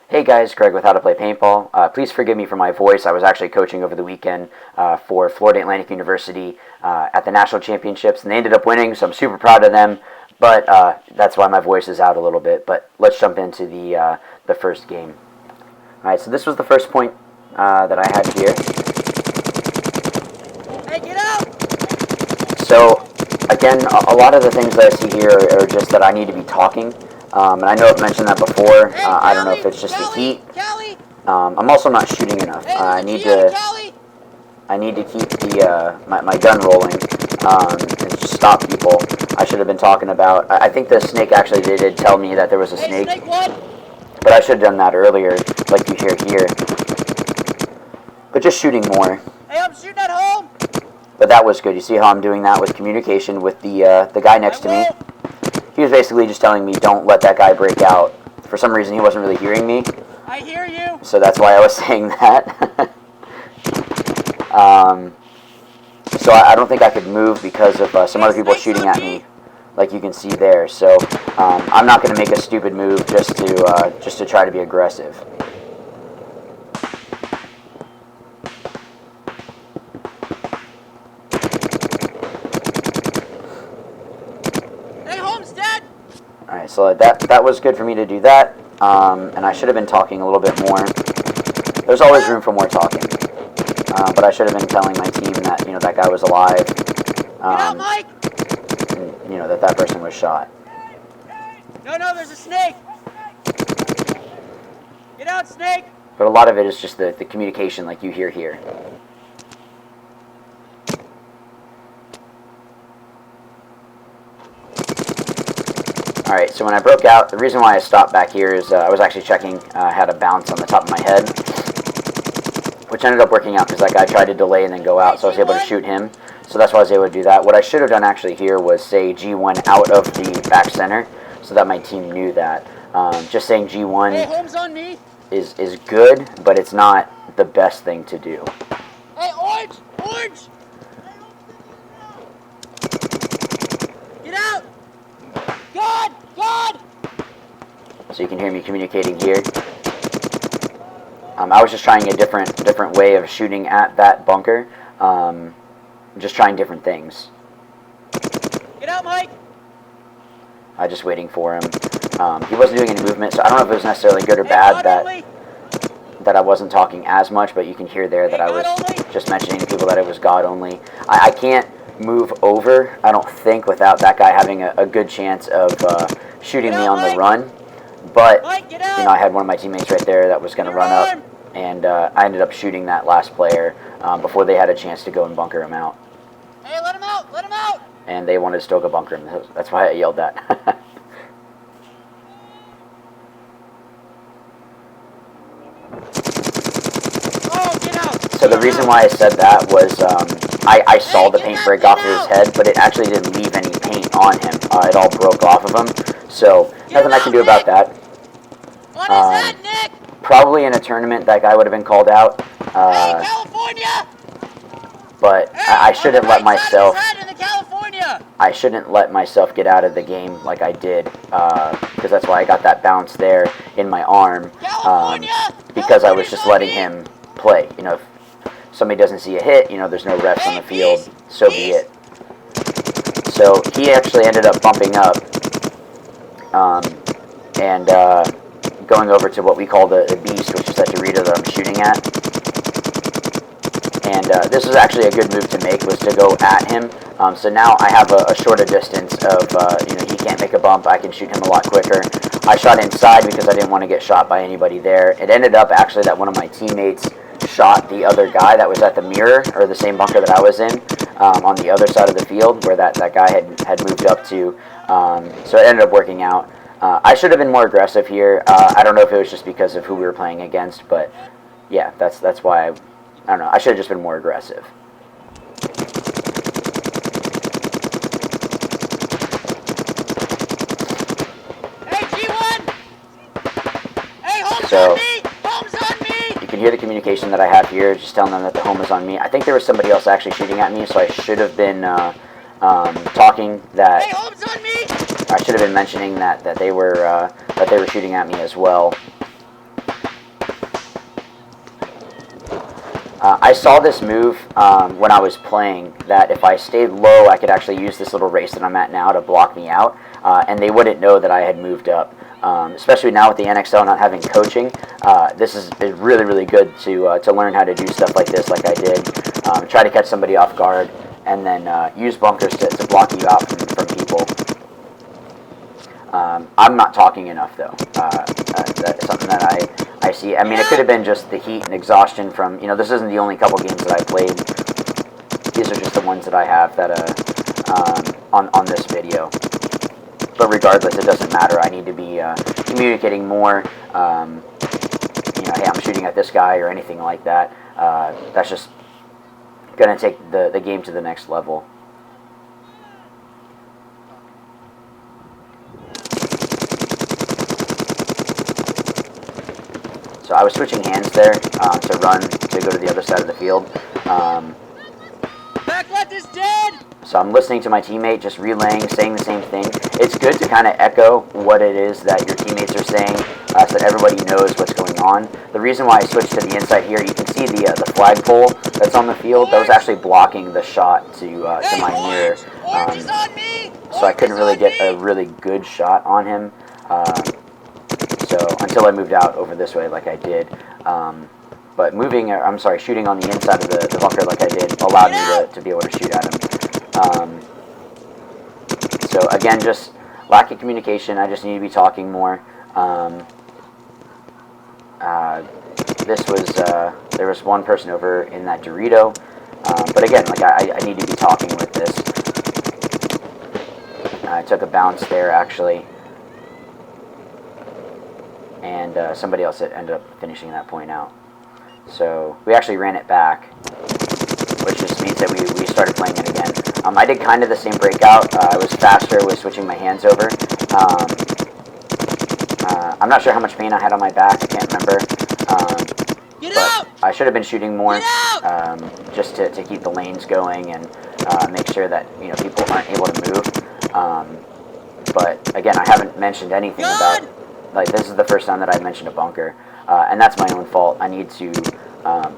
Hey guys, Greg with How to Play Paintball. Please forgive me for my voice. I was actually coaching over the weekend for Florida Atlantic University at the national championships, and they ended up winning, so I'm super proud of them. But that's why my voice is out a little bit. But let's jump into the first game. All right, so this was the first point that I had here. Hey, get out! So again, a lot of the things that I see here are just that I need to be talking. And I know I've mentioned that before. Hey, I don't know if it's just the heat. Callie! I'm also not shooting enough. Hey, I there's a need G on to Callie! I need to keep the my gun rolling and just stop people. I should have been talking about. I think the snake actually did tell me that there was a Hey, snake, snake one! but I should have done that earlier, like you hear here. But just shooting more. Hey, I'm shooting at home! But that was good. You see how I'm doing that with communication with the guy next to me? He was basically just telling me, don't let that guy break out. For some reason, he wasn't really hearing me. I hear you! So that's why I was saying that. So I don't think I could move because of some other people shooting at me, like you can see there. So I'm not going to make a stupid move just to try to be aggressive. Hey, Homestead! All right, so that was good for me to do that, and I should have been talking a little bit more. There's always room for more talking, but I should have been telling my team that that guy was alive, Get out, Mike! and that person was shot. No, there's a snake! Get out, snake! But a lot of it is just the communication, like you hear here. Alright, so when I broke out, the reason why I stopped back here is I was actually checking, I had a bounce on the top of my head, which ended up working out because that guy tried to delay and then go out, so I was able to shoot him. So that's why I was able to do that. What I should have done actually here was say G1 out of the back center, so that my team knew that. Just saying G1 Hey, home's on me! is good, but it's not the best thing to do. Hey, orange! Orange! Get out! God! So you can hear me communicating here. I was just trying a different way of shooting at that bunker. Just trying different things. Get out, Mike! I just waiting for him. He wasn't doing any movement, so I don't know if it was necessarily good or bad that I wasn't talking as much, but you can hear there that I was just mentioning to people that it was God only. I can't move over, I don't think, without that guy having a good chance of shooting me on the run. But, I had one of my teammates right there that was going to run up, and I ended up shooting that last player before they had a chance to go and bunker him out. Hey, let him out! Let him out! And they wanted to still go bunker him. That's why I yelled that. Oh, get out! So the reason why I said that was I saw the paint break off of his head, but it actually didn't leave any paint on him. It all broke off of him. So nothing I can do about that. On his head, Nick! Probably in a tournament that guy would have been called out. Hey, California! But I should have let myself. California! I shouldn't let myself get out of the game like I did, because that's why I got that bounce there in my arm. Because I was just letting him play. If somebody doesn't see a hit, there's no refs on the field, so be it. So he actually ended up bumping up and going over to what we call the beast, which is that Dorito that I'm shooting at. And this was actually a good move to make, was to go at him. So now I have a shorter distance of, he can't make a bump. I can shoot him a lot quicker. I shot inside because I didn't want to get shot by anybody there. It ended up actually that one of my teammates shot the other guy that was at the mirror, or the same bunker that I was in, on the other side of the field where that guy had moved up to. So it ended up working out. I should have been more aggressive here. I don't know if it was just because of who we were playing against, but yeah, that's why I don't know. I should have just been more aggressive. Hey, G1! Hey, home's So, on me! Home's on me! you can hear the communication that I have here, just telling them that the home is on me. I think there was somebody else actually shooting at me, so I should have been talking that. Hey, home's on me! I should have been mentioning that they were shooting at me as well. I saw this move when I was playing, that if I stayed low, I could actually use this little race that I'm at now to block me out, and they wouldn't know that I had moved up. Especially now with the NXL not having coaching, this is really, really good to learn how to do stuff like this, like I did. Try to catch somebody off guard, and then use bunkers to block you out from people. I'm not talking enough, though. That's something that I see. I mean, it could have been just the heat and exhaustion from, this isn't the only couple games that I played. These are just the ones that I have that on this video. But regardless, it doesn't matter. I need to be communicating more. Hey, I'm shooting at this guy or anything like that. That's just going to take the game to the next level. So I was switching hands there to run to go to the other side of the field. Back left is dead! So I'm listening to my teammate, just relaying, saying the same thing. It's good to kind of echo what it is that your teammates are saying, so that everybody knows what's going on. The reason why I switched to the inside here, you can see the flagpole that's on the field. That was actually blocking the shot to my mirror. So I couldn't really get a really good shot on him. So until I moved out over this way like I did. But shooting on the inside of the bunker like I did allowed me to be able to shoot at him. So again, just lack of communication. I just need to be talking more. There was one person over in that Dorito. But again, like I need to be talking with this. I took a bounce there actually. And somebody else ended up finishing that point out. So we actually ran it back, which just means that we started playing it again. I did kind of the same breakout. I was faster with switching my hands over. I'm not sure how much pain I had on my back. I can't remember. But I should have been shooting more, just to keep the lanes going and make sure that people aren't able to move. But again, I haven't mentioned anything about. Like, this is the first time that I mentioned a bunker, and that's my own fault. I need to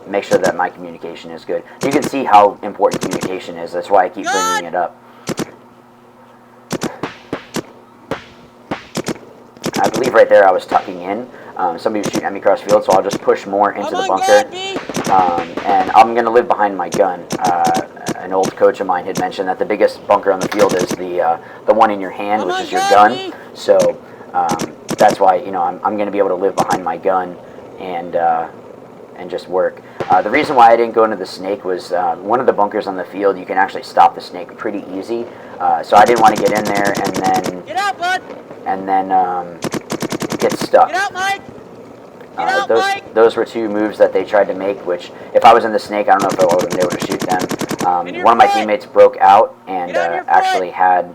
make sure that my communication is good. You can see how important communication is. That's why I keep bringing it up. I believe right there I was tucking in. Somebody was shooting at me across field, so I'll just push more into the bunker. And I'm going to live behind my gun. An old coach of mine had mentioned that the biggest bunker on the field is the one in your hand, which is your gun. So that's why I'm going to be able to live behind my gun and just work. The reason why I didn't go into the snake was one of the bunkers on the field, you can actually stop the snake pretty easy. So I didn't want to get in there and then get out, bud. And then get stuck. Get out, Mike. Those were two moves that they tried to make, which if I was in the snake, I don't know if I would have been able to shoot them. One of my teammates broke out and actually had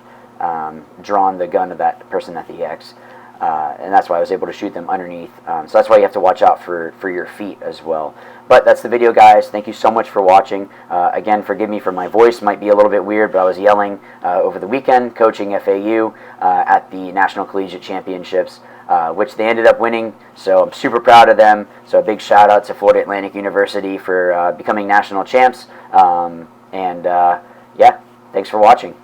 drawn the gun of that person at the X. And that's why I was able to shoot them underneath. So that's why you have to watch out for your feet as well. But that's the video, guys. Thank you so much for watching. Again, forgive me for my voice. Might be a little bit weird, but I was yelling over the weekend, coaching FAU at the National Collegiate Championships, which they ended up winning. So I'm super proud of them. So a big shout out to Florida Atlantic University for becoming national champs. Yeah, thanks for watching.